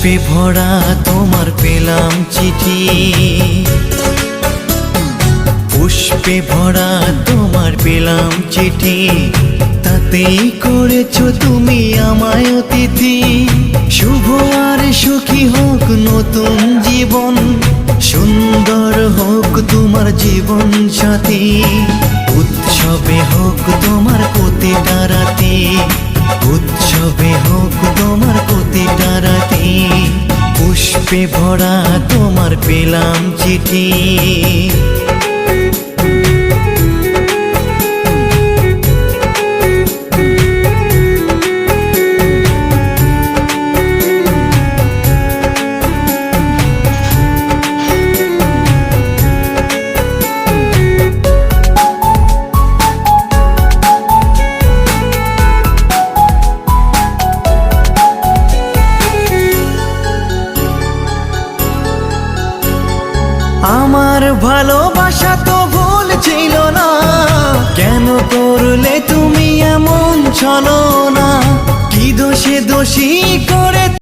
পুষ্পে ভরা তোমার পেলাম চিঠি, পুষ্পে ভরা তোমার পেলাম চিঠি, তাতেই করেছো তুমি আমায় অতিথি। শুভ আর সুখী হোক নতুন জীবন, সুন্দর হোক তোমার জীবন সাথী। উৎসবে হোক তোমার প্রতিটা রাতি, উৎসবে হোক তোমার প্রতিটা রাতি। পুষ্পে ভরা তোমার পেলাম চিঠি। আমার ভালোবাসা তো ভুল ছিল না, কেন করলে তুমি এমন ছলনা? কি দোষে দোষী